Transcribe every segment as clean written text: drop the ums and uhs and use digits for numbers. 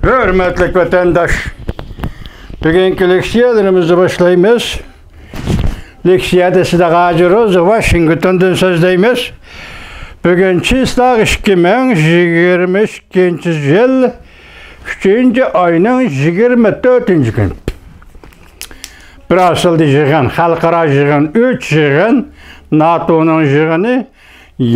Hürmetli vatandaş, bugünkü leksiyalarımızı başlayımız. Leksiyada size gacırız, Washington'dan sözdeyimiz. Bugün çislak 2022 yıl 3. ayının 24. gün. Brüssel'de yığın, halkara yığın, 3 yığın, NATO'nun yığını,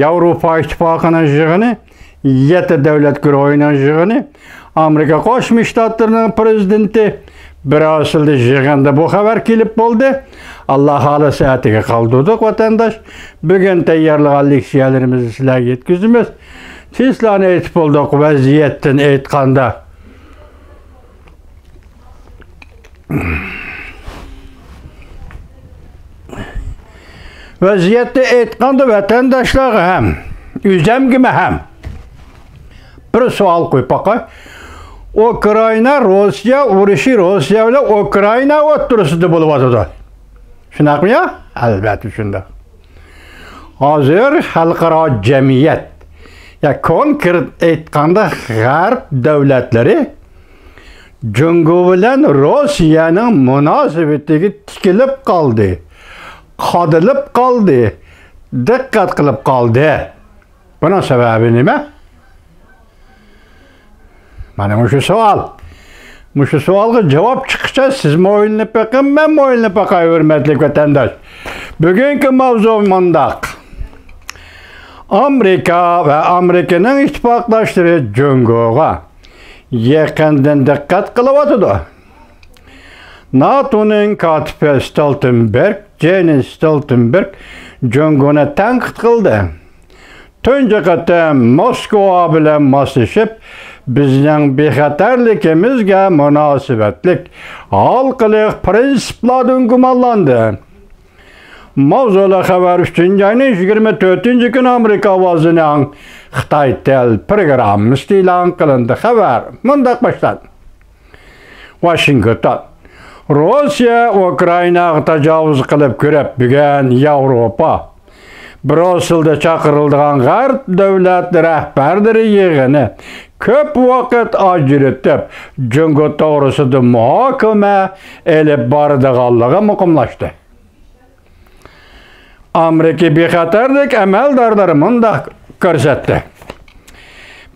Avrupa İttifakı'nın yığını, 7 devlet grubunun yığını, Amerika Qo'shma Shtatlarining prezidenti Brüssel'de yig'indi. Bu xabar kelib bo'ldi. Alloh xolasa atiga qoldirdik vatandaş. Bugün tayyorlagan leksiyalarimizni sizlarga yetkazamiz. Sizlarni aytib bo'ldik vaziyatdan aytganda. Vaziyatda aytganda vatandaşlar ham, o'zimga ham bir savol qo'yib boqay. Ukrayna, Rossiya urushi, Rossiya bilan Ukrayna o'rtasida bo'lyapti. Shunaqmi ya? Albatta shunday. Hozir xalqaro jamiyat, ya konkret aytganda G'arb davlatlari Jungo bilan Rossiyaning munosabatiga tikilib qoldi. Qodilib qoldi. Diqqat qilib qoldi. Buning sababi nima? Mana shu savol. Shu savolga javob chiqsa siz o'yinni paqim, men o'yinni paqay hurmatli vatandosh. Bugungi mavzu mundaq. Amerika va Amerikaning ittifoqdoshlari Jungoga yaqindan diqqat qilyapti. NATO'ning kotibi Stoltenberg, Jens Stoltenberg Jungoni tanqid qildi. Tunji qatam Moskva bilan moslashib bizning bexatarligimizga munosabatlik xalqlik prinsiplardan gumonlandi. Mavzular xabar 3-ayning 24-kuni Amerika ovozining Xitoy tel programmasi e'lon qilindi. Xabar mundaq boshlandi. Washington Rossiya Ukrainaga tajovuz qilib ko'rib bugun Yevropa Brüssel'de chaqirilgan G'arb davlat rahbarlari yig'ini ko'p vaqt ajratib Jungo to'g'risida muhokama elib boradiganligi muqimlashdi. Amerika bexatarlik amaldorlari mundaq ko'rsatdi.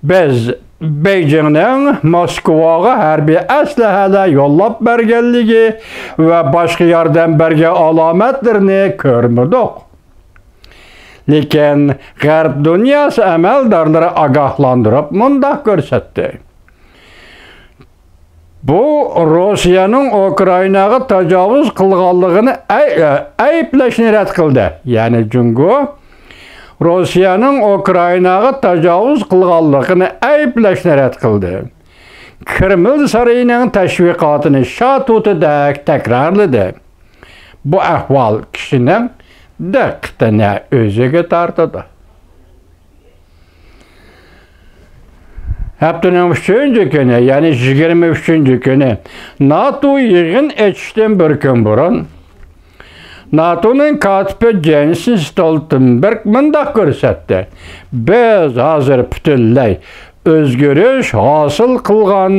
Biz Beijingning Moskvaga harbiy aslahalar yo'llab berganligi va boshqa yordam bergan alomatlarni ko'rmadik. Lekin G'arb dunyosi amaldorlari ogohlantirib mundaq ko'rsatdi. Bu Rossiyaning Ukrainaga tajovuz qilganligini ayblashni rad qildi. Ya'ni Jungo Rossiyaning Ukrainaga tajovuz qilganligini ayblashni rad qildi. Kreml sarayining tashviqotini shatutida takrorladi. Bu ahvol kishining diqqatini o'ziga tortadi. Haftaning 3-kuni, ya'ni 23-kuni NATO yig'in etishdan bir kun burun NATO'ning kotibi Jens Stoltenberg mundaq ko'rsatdi. Biz hozir butunlay o'zgarish hosil qilgan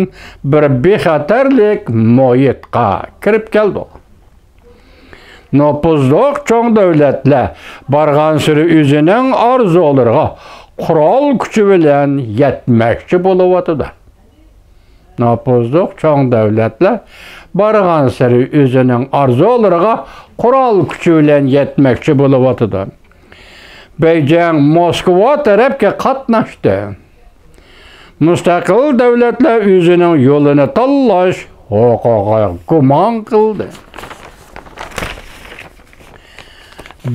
bir bexatarlik muhitga kirib keldik. Nopuzluq cho'ng davlatlar borgan siri o'zining orzulariga qurol kuchi bilan yetmoqchi bo'lyapti. Nopuzluq cho'ng davlatlar borgan siri o'zining orzulariga qurol kuchi bilan yetmoqchi bo'lyapti. Beijing Moskva tarafga qatnashdi. Mustaqil davlatlar o'zining yo'lini tanlash huquqiga gumon qildi.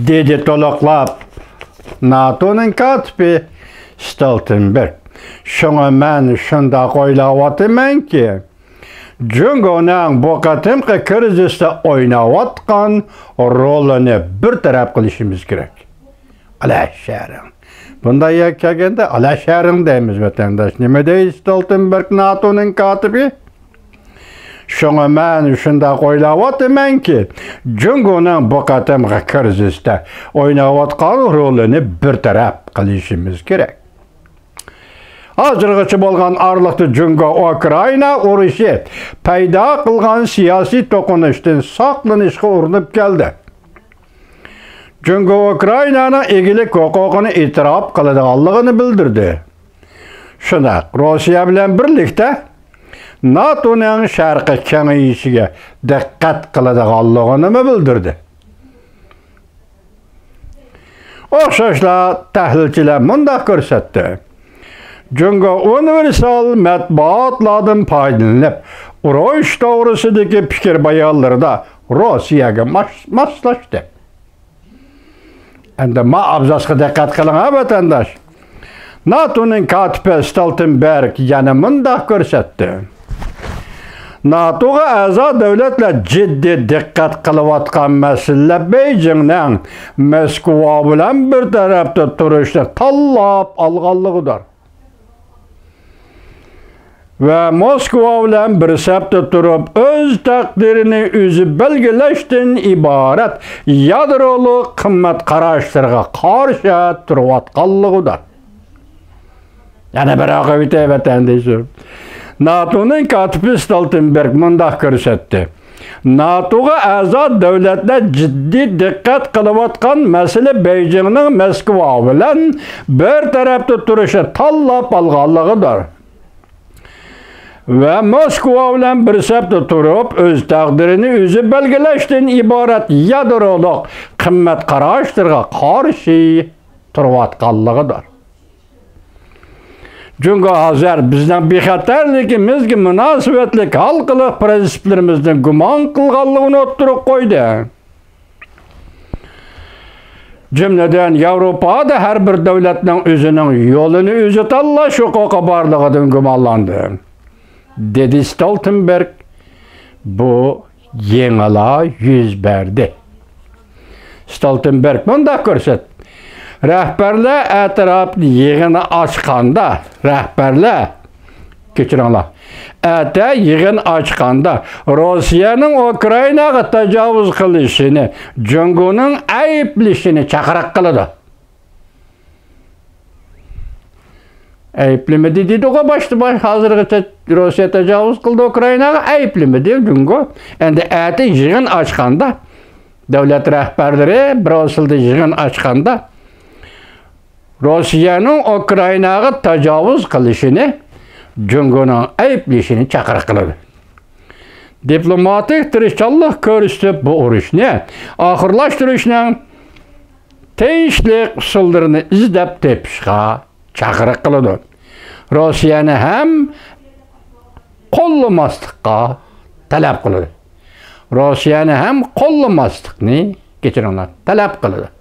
Dedi to'liqlab NATO'ning kotibi Stoltenberg. Shunga men shunday o'ylayapmanki, Jungoning bu qatimqi krizisda o'ynayotgan rolini bir taraf qilishimiz kerak. Alasharing. Bunday kelganda alasharing deymiz vatandosh. Nima deydi Stoltenberg NATO'ning kotibi? Shunga men shunday o'ylayapmanki, Jungoning bu qatimqi krizisda o'ynayotgan rolini bir taraf qilishimiz kerak. Hazırgıçı bolgan arlıqlı Cungo-Ukraina uruşı payda kılgan siyasi tokunuştan saklanışqa urinib keldi. Cungo-Ukraina'nın egilik hukukunu itiraf kılıdığanlığını bildirdi. Şuna Rusya bilen birlikte NATO'nun şarkı kengeyişige dikkat kılıdığanlığını bildirdi. Oxşaşla tahlilçiler mundaq görsetdi. Cungo universal matbuatlardan paydalanıp, uruş doğrusudaki fikir bayanlarda Rusiyaga maslaştı. Endi ma abzasga dikkat kılın ha vatandaş. NATO'nun katibi Stoltenberg yana mundaq görsetdi. NATO'ga a'zo davlatlar ciddi dikkat kılıvatkan mesele Beijing'den Moskva bilen bir tarafta turuşni tanlap alganlığıdır. Ve Moskva bilen bir septe turup öz takdirini özü belgileşten ibaret yadrolu kımmet karaştırga karşı turuvatkanlığıdır. Yani bir akıbite vatandaşım. NATO'nun katibi Stoltenberg mundaq görsetdi. NATO'ga a'zo davlatlar ciddi dikkat kılıvatkan mesele Beijing'nin Moskva bilen bir tarafta turuşu tanlap alganlığıdır. Ve Moskva bilen bir septe turup öz takdirini özü belgileşten ibaret yadroluk kımmet karaştırga karşı turuvatkanlığıdır. Çünkü hazır bizden bexatarligimizga münasibetlik halkılık prensiplerimizden guman kılganlığını oturup koydu. Cümleden Avrupa'da her bir devletinin özünün yolunu özü tanlaş hukuku barlığıdan gumanlandı. Dedi Stoltenberg, bu yengala yüz verdi. Stoltenberg mundaq görsetdi. Rəhbərlər etraflı yığını açqanda, rəhbərlər, keçiranlar, yığın açqanda Rusiyanın Ukraynaga təcavüz qilishini, Cungo'nun ayıplishini chaqiriq qiladi. Ayıplimidi dedi o başta hazırgıça Rusya təcavüz qildi Ukraynaga, ayıplimidi Cungo. Endi yığın açqanda, devlet rəhbərləri Brusel'de yığın açqanda Rusiyanın Ukraynaga təcavüz qilishini, Cungo'nun ayıplishini chaqiriq qiladi. Diplomatik tirishchanlik ko'rsatib bu urushni oxirlashtirishning tegishli usullarini izlab tepishga chaqiriq qiladi. Rusiyani ham qo'llamaslikqa talab qiladi. Rusiyani ham qo'llamaslikni kechiringlar, talab qiladi.